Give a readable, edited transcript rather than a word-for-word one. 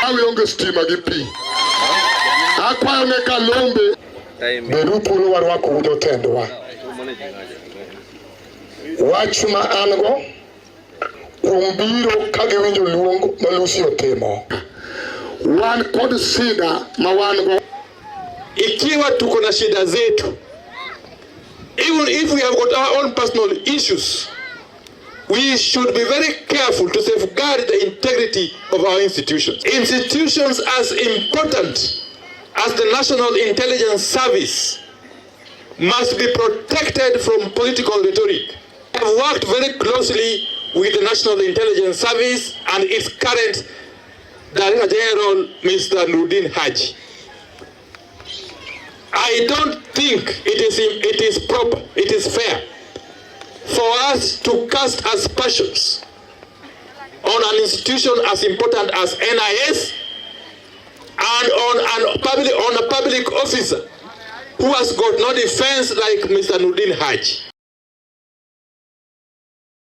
Awionge stima gi pi. Akwayo ne Kalombe beru puro warwako udo tendwa. Wach ma an go kuom biro ka giwinjo luong ma Lucy otimo. Wan kod shida ma wan go. Ikiwa tuko na shida zetu, even if we have got our own personal issues, we should be very careful to safeguard the integrity of our institutions. Institutions as important as the National Intelligence Service must be protected from political rhetoric. I have worked very closely with the National Intelligence Service and its current Director General, Mr. Nurdin Haji. I don't think it is proper, it is fair for us to cast aspersions on an institution as important as NIS and on a public officer who has got no defense like Mr. Nurdin Haji.